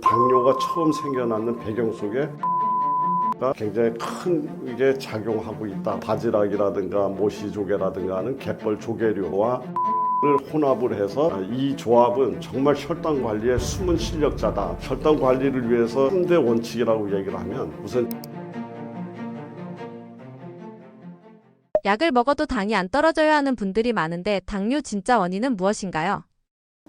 당뇨가 처음 생겨나는 배경 속에 굉장히 큰 게 작용하고 있다. 바지락이라든가 모시조개라든가 하는 갯벌 조개류와 를 혼합을 해서 이 조합은 정말 혈당 관리의 숨은 실력자다. 혈당 관리를 위해서 3대 원칙이라고 얘기를 하면 우선 약을 먹어도 당이 안 떨어져야 하는 분들이 많은데 당뇨 진짜 원인은 무엇인가요?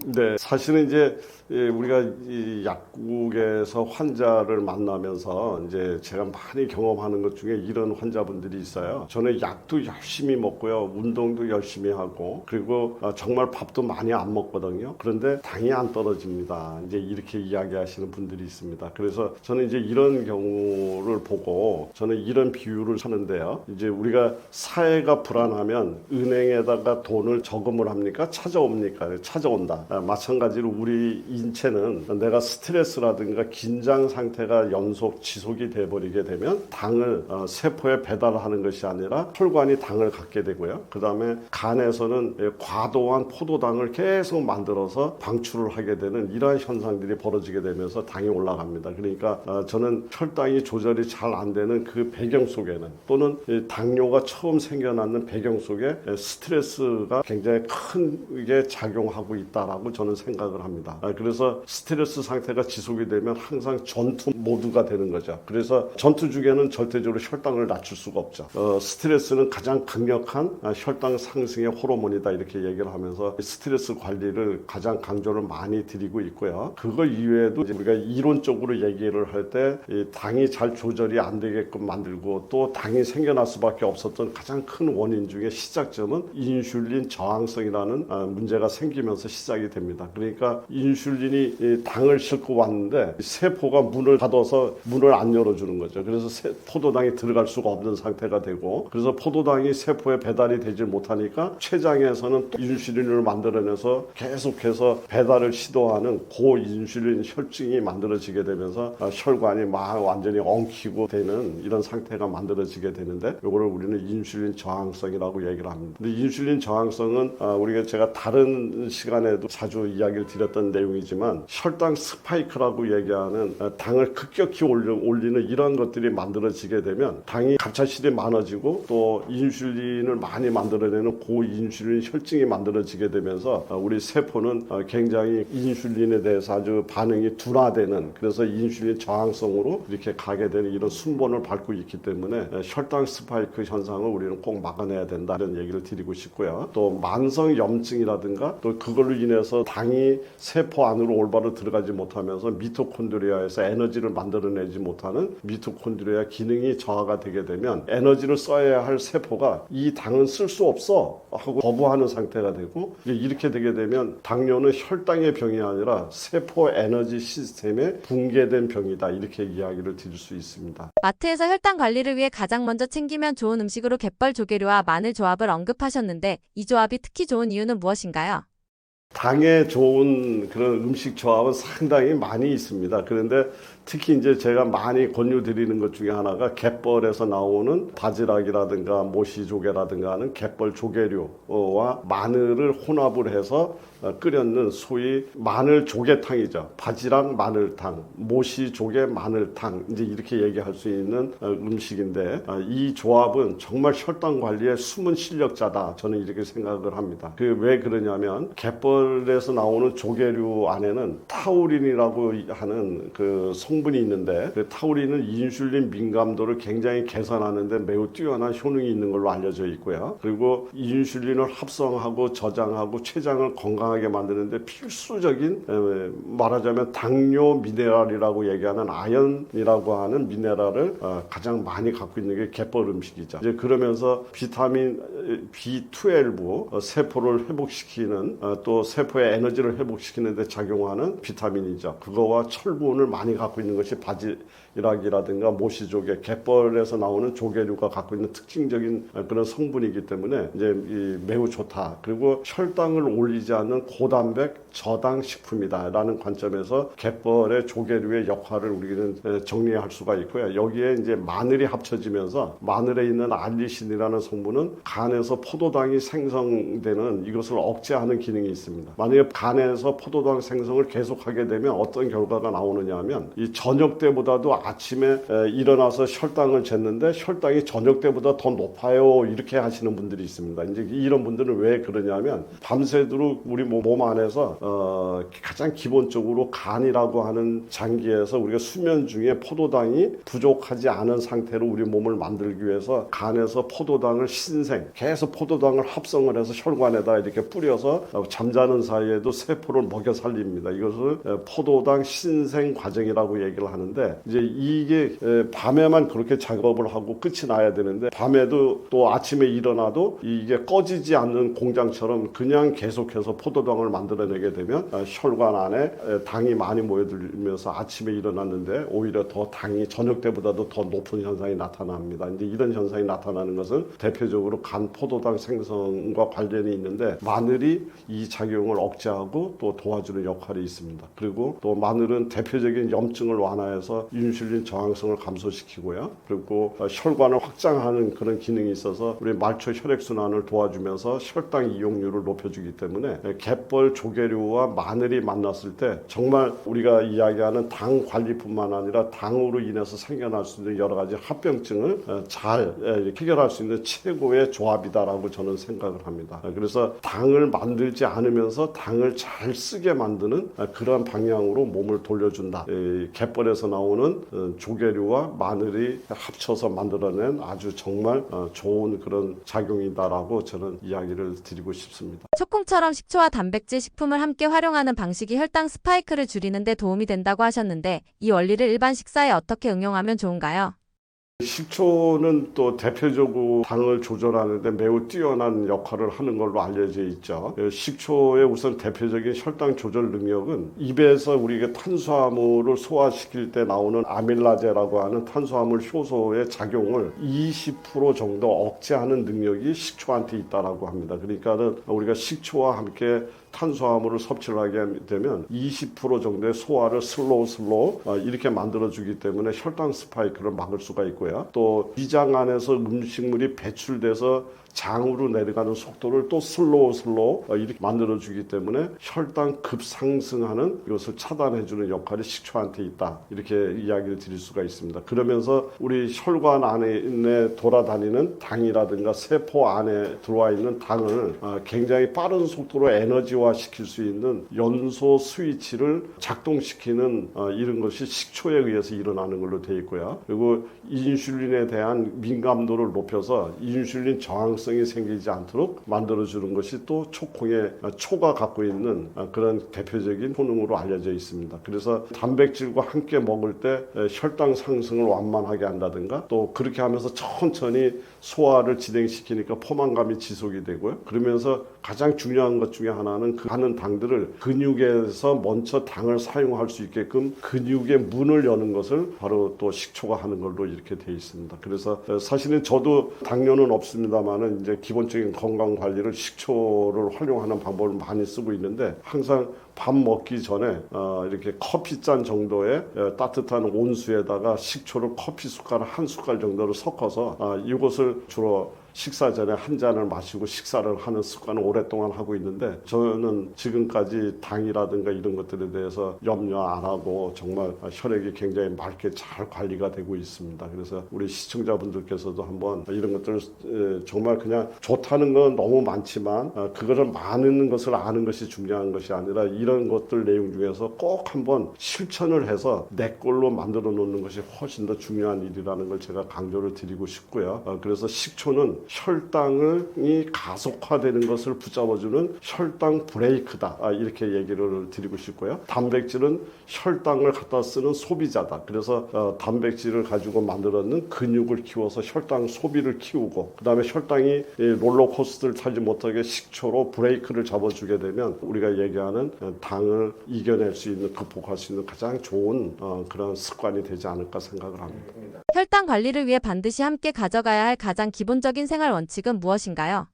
네, 사실은 이제 우리가 이 약국에서 환자를 만나면서 이제 제가 많이 경험하는 것 중에 이런 환자분들이 있어요. 저는 약도 열심히 먹고요, 운동도 열심히 하고, 그리고 정말 밥도 많이 안 먹거든요. 그런데 당이 안 떨어집니다. 이제 이렇게 이야기하시는 분들이 있습니다. 그래서 저는 이제 이런 경우를 보고 저는 이런 비유를 하는데요. 이제 우리가 사회가 불안하면 은행에다가 돈을 저금을 합니까? 찾아옵니까? 찾아온다. 마찬가지로 우리 인체는 내가 스트레스라든가 긴장 상태가 연속 지속이 돼버리게 되면 당을 세포에 배달하는 것이 아니라 혈관이 당을 갖게 되고요. 그 다음에 간에서는 과도한 포도당을 계속 만들어서 방출을 하게 되는 이러한 현상들이 벌어지게 되면서 당이 올라갑니다. 그러니까 저는 혈당이 조절이 잘 안 되는 그 배경 속에는 또는 당뇨가 처음 생겨나는 배경 속에 스트레스가 굉장히 크게 작용하고 있다라고 저는 생각을 합니다. 그래서 스트레스 상태가 지속이 되면 항상 전투 모드가 되는 거죠. 그래서 전투 중에는 절대적으로 혈당을 낮출 수가 없죠. 스트레스는 가장 강력한 혈당 상승의 호르몬이다 이렇게 얘기를 하면서 스트레스 관리를 가장 강조를 많이 드리고 있고요. 그걸 이외에도 우리가 이론적으로 얘기를 할 때 당이 잘 조절이 안 되게끔 만들고 또 당이 생겨날 수밖에 없었던 가장 큰 원인 중에 시작점은 인슐린 저항성이라는 문제가 생기면서 시작이 됩니다. 그러니까 인슐린이 당을 싣고 왔는데 세포가 문을 닫아서 문을 안 열어주는 거죠. 그래서 포도당이 들어갈 수가 없는 상태가 되고, 그래서 포도당이 세포에 배달이 되지 못하니까 췌장에서는 인슐린을 만들어내서 계속해서 배달을 시도하는 고인슐린 혈증이 만들어지게 되면서 혈관이 막 완전히 엉키고 되는 이런 상태가 만들어지게 되는데, 이거를 우리는 인슐린 저항성이라고 얘기를 합니다. 근데 인슐린 저항성은 우리가 제가 다른 시간에도 자주 이야기를 드렸던 내용이지만 혈당 스파이크라고 얘기하는 당을 급격히 올리는 이런 것들이 만들어지게 되면 당이 갑작스레 많아지고 또 인슐린을 많이 만들어내는 고인슐린 혈증이 만들어지게 되면서 우리 세포는 굉장히 인슐린에 대해서 아주 반응이 둔화되는, 그래서 인슐린 저항성으로 이렇게 가게 되는 이런 순번을 밟고 있기 때문에 혈당 스파이크 현상을 우리는 꼭 막아내야 된다 이런 얘기를 드리고 싶고요. 또 만성 염증이라든가 또 그걸로 인해서 당이 세포 안으로 올바로 들어가지 못하면서 미토콘드리아에서 에너지를 만들어내지 못하는 미토콘드리아 기능이 저하가 되게 되면 에너지를 써야 할 세포가 이 당은 쓸 수 없어 하고 거부하는 상태가 되고, 이렇게 되게 되면 당뇨는 혈당의 병이 아니라 세포 에너지 시스템의 붕괴된 병이다 이렇게 이야기를 드릴 수 있습니다. 마트에서 혈당 관리를 위해 가장 먼저 챙기면 좋은 음식으로 갯벌 조개류와 마늘 조합을 언급하셨는데 이 조합이 특히 좋은 이유는 무엇인가요? 당에 좋은 그런 음식 조합은 상당히 많이 있습니다. 그런데 특히 이제 제가 많이 권유드리는 것 중에 하나가 갯벌에서 나오는 바지락이라든가 모시조개라든가 하는 갯벌 조개류와 마늘을 혼합을 해서 끓였는 소위 마늘 조개탕이죠. 바지락 마늘탕, 모시조개 마늘탕, 이제 이렇게 얘기할 수 있는 음식인데, 이 조합은 정말 혈당 관리의 숨은 실력자다 저는 이렇게 생각을 합니다. 왜 그러냐면 갯벌에서 나오는 조개류 안에는 타우린이라고 하는 그 성분이 있는데, 그 타우린은 인슐린 민감도를 굉장히 개선하는데 매우 뛰어난 효능이 있는 걸로 알려져 있고요. 그리고 인슐린을 합성하고 저장하고 췌장을 건강하게 만드는데 필수적인, 말하자면 당뇨 미네랄이라고 얘기하는 아연이라고 하는 미네랄을 가장 많이 갖고 있는 게 갯벌 음식이죠. 이제 그러면서 비타민 B12 세포를 회복시키는, 또 세포의 에너지를 회복시키는 데 작용하는 비타민이죠. 그거와 철분을 많이 갖고 있는 것이 바지락이라든가 모시조개, 갯벌에서 나오는 조개류가 갖고 있는 특징적인 그런 성분이기 때문에 이제 매우 좋다. 그리고 혈당을 올리지 않는 우리는 고단백 저당 식품이다라는 관점에서 갯벌의 조개류의 역할을 우리는 정리할 수가 있고요. 여기에 이제 마늘이 합쳐지면서 마늘에 있는 알리신이라는 성분은 간에서 포도당이 생성되는 이것을 억제하는 기능이 있습니다. 만약에 간에서 포도당 생성을 계속하게 되면 어떤 결과가 나오느냐 하면 이 저녁 때보다도 아침에 일어나서 혈당을 쟀는데 혈당이 저녁 때보다 더 높아요. 이렇게 하시는 분들이 있습니다. 이제 이런 분들은 왜 그러냐면 밤새도록 우리 몸 안에서 가장 기본적으로 간이라고 하는 장기에서 우리가 수면 중에 포도당이 부족하지 않은 상태로 우리 몸을 만들기 위해서 간에서 포도당을 계속 포도당을 합성을 해서 혈관에다 이렇게 뿌려서 잠자는 사이에도 세포를 먹여 살립니다. 이것을 포도당 신생 과정이라고 얘기를 하는데 이제 이게 밤에만 그렇게 작업을 하고 끝이 나야 되는데 밤에도 또 아침에 일어나도 이게 꺼지지 않는 공장처럼 그냥 계속해서 포도당을 만들어내게 되면 혈관 안에 당이 많이 모여들면서 아침에 일어났는데 오히려 더 당이 저녁 때보다도 더 높은 현상이 나타납니다. 이제 이런 현상이 나타나는 것은 대표적으로 간 포도당 생성과 관련이 있는데 마늘이 이 작용을 억제하고 또 도와주는 역할이 있습니다. 그리고 또 마늘은 대표적인 염증을 완화해서 인슐린 저항성을 감소시키고요. 그리고 혈관을 확장하는 그런 기능이 있어서 우리 말초 혈액순환을 도와주면서 혈당 이용률을 높여주기 때문에 갯벌 조개류와 마늘이 만났을 때 정말 우리가 이야기하는 당 관리뿐만 아니라 당으로 인해서 생겨날 수 있는 여러 가지 합병증을 잘 해결할 수 있는 최고의 조합이다라고 저는 생각을 합니다. 그래서 당을 만들지 않으면서 당을 잘 쓰게 만드는 그런 방향으로 몸을 돌려준다. 갯벌에서 나오는 조개류와 마늘이 합쳐서 만들어낸 아주 정말 좋은 그런 작용이다라고 저는 이야기를 드리고 싶습니다. 초콩처럼 식초와 단백질 식품을 함께 활용하는 방식이 혈당 스파이크를 줄이는 데 도움이 된다고 하셨는데 이 원리를 일반 식사에 어떻게 응용하면 좋은가요? 식초는 또 대표적으로 당을 조절하는데 매우 뛰어난 역할을 하는 걸로 알려져 있죠. 식초의 우선 대표적인 혈당 조절 능력은 입에서 우리가 탄수화물을 소화시킬 때 나오는 아밀라제라고 하는 탄수화물 효소의 작용을 20% 정도 억제하는 능력이 식초한테 있다라고 합니다. 그러니까는 우리가 식초와 함께 탄수화물을 섭취를 하게 되면 20% 정도의 소화를 슬로우 이렇게 만들어주기 때문에 혈당 스파이크를 막을 수가 있고요. 또 위장 안에서 음식물이 배출돼서 장으로 내려가는 속도를 또 슬로우 이렇게 만들어주기 때문에 혈당 급상승하는 이것을 차단해주는 역할이 식초한테 있다. 이렇게 이야기를 드릴 수가 있습니다. 그러면서 우리 혈관 안에 돌아다니는 당이라든가 세포 안에 들어와 있는 당을 굉장히 빠른 속도로 에너지화 시킬 수 있는 연소 스위치를 작동시키는 이런 것이 식초에 의해서 일어나는 걸로 되어 있고요. 그리고 인슐린에 대한 민감도를 높여서 인슐린 저항성이 생기지 않도록 만들어주는 것이 또 초가 갖고 있는 그런 대표적인 효능으로 알려져 있습니다. 그래서 단백질과 함께 먹을 때 혈당 상승을 완만하게 한다든가 또 그렇게 하면서 천천히 소화를 진행시키니까 포만감이 지속이 되고요. 그러면서 가장 중요한 것 중에 하나는 그 하는 당들을 근육에서 먼저 당을 사용할 수 있게끔 근육의 문을 여는 것을 바로 또 식초가 하는 걸로 이렇게 되어 있습니다. 그래서 사실은 저도 당뇨는 없습니다만은 이제 기본적인 건강 관리를 식초를 활용하는 방법을 많이 쓰고 있는데 항상 밥 먹기 전에 이렇게 커피 잔 정도의 따뜻한 온수에다가 식초를 커피 숟가락 한 숟갈 정도를 섞어서 이것을 주로 식사 전에 한 잔을 마시고 식사를 하는 습관을 오랫동안 하고 있는데 저는 지금까지 당이라든가 이런 것들에 대해서 염려 안 하고 정말 혈액이 굉장히 맑게 잘 관리가 되고 있습니다. 그래서 우리 시청자분들께서도 한번 이런 것들을 정말 그냥 좋다는 건 너무 많지만 그거를 많은 것을 아는 것이 중요한 것이 아니라 이런 것들 내용 중에서 꼭 한번 실천을 해서 내 걸로 만들어 놓는 것이 훨씬 더 중요한 일이라는 걸 제가 강조를 드리고 싶고요. 그래서 식초는 혈당이 가속화되는 것을 붙잡아주는 혈당 브레이크다. 이렇게 얘기를 드리고 싶고요. 단백질은 혈당을 갖다 쓰는 소비자다. 그래서 단백질을 가지고 만들었는 근육을 키워서 혈당 소비를 키우고 그 다음에 혈당이 롤러코스터를 타지 못하게 식초로 브레이크를 잡아주게 되면 우리가 얘기하는 당을 이겨낼 수 있는 극복할 수 있는 가장 좋은 그런 습관이 되지 않을까 생각을 합니다. 혈당 관리를 위해 반드시 함께 가져가야 할 가장 기본적인 생활 원칙은 무엇인가요?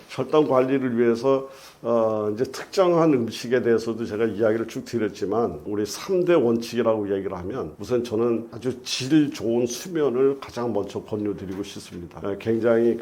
혈당 관리를 위해서 이제 특정한 음식에 대해서도 제가 이야기를 쭉 드렸지만 우리 3대 원칙이라고 얘기를 하면 우선 저는 아주 질 좋은 수면을 가장 먼저 권유드리고 싶습니다. 굉장히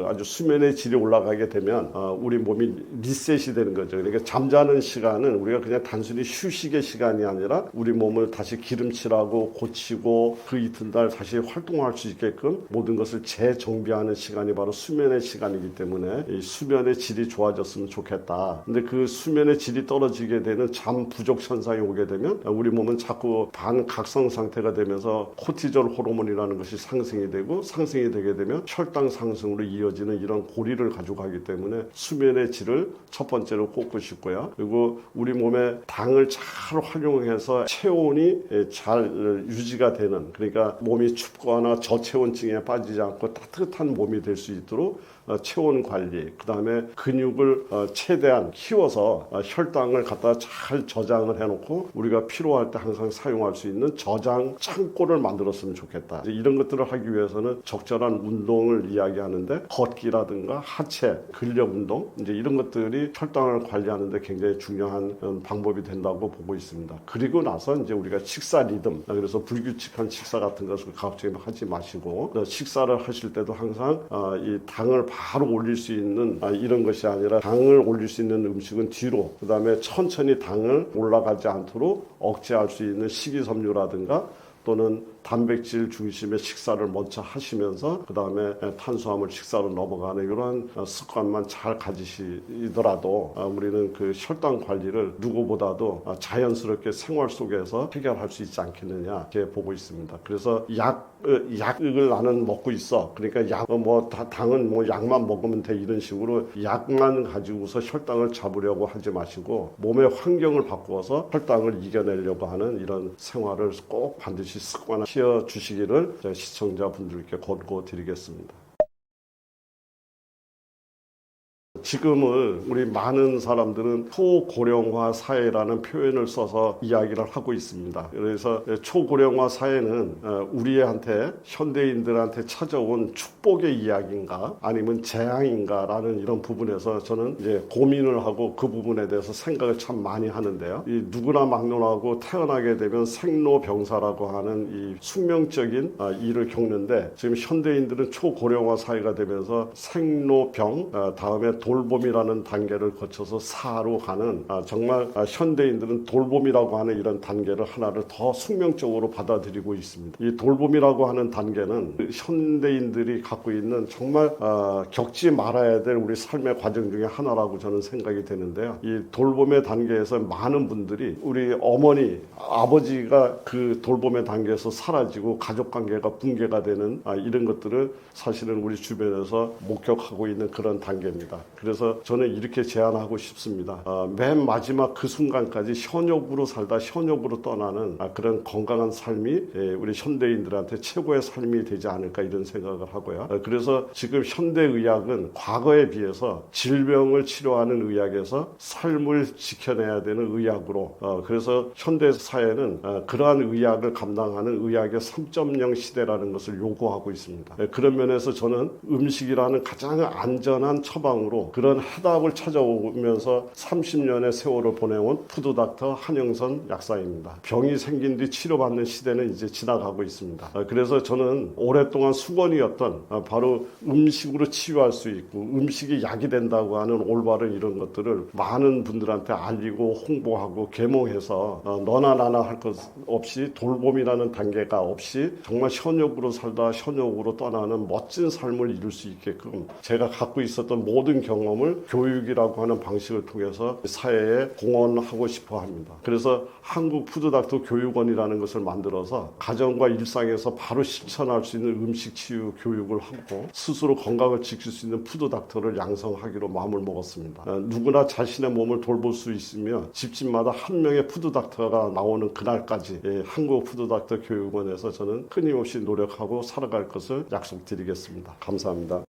아주 수면의 질이 올라가게 되면 우리 몸이 리셋이 되는 거죠. 그러니까 잠자는 시간은 우리가 그냥 단순히 휴식의 시간이 아니라 우리 몸을 다시 기름칠하고 고치고 그 이튿날 다시 활동할 수 있게끔 모든 것을 재정비하는 시간이 바로 수면의 시간이기 때문에 이 수면의 질이 좋아졌으면 좋겠다. 근데 그 수면의 질이 떨어지게 되는 잠 부족 현상이 오게 되면 우리 몸은 자꾸 반각성 상태가 되면서 코티졸 호르몬이라는 것이 상승이 되고 상승이 되게 되면 혈당 상승으로 이어지는 이런 고리를 가지고 가기 때문에 수면의 질을 첫 번째로 꼽고 싶고요. 그리고 우리 몸에 당을 잘 활용해서 체온이 잘 유지가 되는, 그러니까 몸이 춥거나 저체온증에 빠지지 않고 따뜻한 몸이 될 수 있도록 체온 관리, 그 다음에 근육을 최대한 키워서 혈당을 갖다 잘 저장을 해놓고 우리가 필요할 때 항상 사용할 수 있는 저장 창고를 만들었으면 좋겠다. 이런 것들을 하기 위해서는 적절한 운동을 이야기하는데 걷기라든가 하체, 근력 운동, 이제 이런 것들이 혈당을 관리하는데 굉장히 중요한 방법이 된다고 보고 있습니다. 그리고 나서 이제 우리가 식사 리듬, 그래서 불규칙한 식사 같은 것을 갑자기 하지 마시고 식사를 하실 때도 항상 이 당을 바로 올릴 수 있는 이런 것이 아니라 당을 올릴 수 있는 음식은 뒤로, 그 다음에 천천히 당을 올라가지 않도록 억제할 수 있는 식이섬유라든가 또는 단백질 중심의 식사를 먼저 하시면서 그 다음에 탄수화물 식사로 넘어가는 이런 습관만 잘 가지시더라도 우리는 그 혈당 관리를 누구보다도 자연스럽게 생활 속에서 해결할 수 있지 않겠느냐 이렇게 보고 있습니다. 그래서 약을 나는 먹고 있어. 그러니까 당은 약만 먹으면 돼, 이런 식으로 약만 가지고서 혈당을 잡으려고 하지 마시고 몸의 환경을 바꾸어서 혈당을 이겨내려고 하는 이런 생활을 꼭 반드시 습관화시켜 주시기를 시청자분들께 권고드리겠습니다. 지금은 우리 많은 사람들은 초고령화 사회라는 표현을 써서 이야기를 하고 있습니다. 그래서 초고령화 사회는 우리한테 현대인들한테 찾아온 축복의 이야기인가 아니면 재앙인가라는 이런 부분에서 저는 이제 고민을 하고 그 부분에 대해서 생각을 참 많이 하는데요. 이 누구나 막론하고 태어나게 되면 생로병사라고 하는 이 숙명적인 일을 겪는데 지금 현대인들은 초고령화 사회가 되면서 생로병 다음에 돌봄이라는 단계를 거쳐서 사로 가는 정말 현대인들은 돌봄이라고 하는 이런 단계를 하나를 더 숙명적으로 받아들이고 있습니다. 이 돌봄이라고 하는 단계는 현대인들이 갖고 있는 정말 겪지 말아야 될 우리 삶의 과정 중에 하나라고 저는 생각이 되는데요. 이 돌봄의 단계에서 많은 분들이 우리 어머니, 아버지가 그 돌봄의 단계에서 사라지고 가족관계가 붕괴가 되는 이런 것들을 사실은 우리 주변에서 목격하고 있는 그런 단계입니다. 그래서 저는 이렇게 제안하고 싶습니다. 맨 마지막 그 순간까지 현역으로 살다 현역으로 떠나는 그런 건강한 삶이 우리 현대인들한테 최고의 삶이 되지 않을까 이런 생각을 하고요. 그래서 지금 현대의학은 과거에 비해서 질병을 치료하는 의학에서 삶을 지켜내야 되는 의학으로 그래서 현대사회는 그러한 의학을 감당하는 의학의 3.0 시대라는 것을 요구하고 있습니다. 그런 면에서 저는 음식이라는 가장 안전한 처방으로 그런 해답을 찾아오면서 30년의 세월을 보내온 푸드닥터 한영선 약사입니다. 병이 생긴 뒤 치료받는 시대는 이제 지나가고 있습니다. 그래서 저는 오랫동안 수건이었던 바로 음식으로 치유할 수 있고 음식이 약이 된다고 하는 올바른 이런 것들을 많은 분들한테 알리고 홍보하고 계몽해서 너나 나나 할 것 없이 돌봄이라는 단계가 없이 정말 현역으로 살다 현역으로 떠나는 멋진 삶을 이룰 수 있게끔 제가 갖고 있었던 모든 경험을 교육이라고 하는 방식을 통해서 사회에 공헌하고 싶어 합니다. 그래서 한국 푸드닥터 교육원이라는 것을 만들어서 가정과 일상에서 바로 실천할 수 있는 음식 치유 교육을 하고 스스로 건강을 지킬 수 있는 푸드닥터를 양성하기로 마음을 먹었습니다. 누구나 자신의 몸을 돌볼 수 있으며 집집마다 한 명의 푸드닥터가 나오는 그날까지 한국 푸드닥터 교육원에서 저는 끊임없이 노력하고 살아갈 것을 약속드리겠습니다. 감사합니다.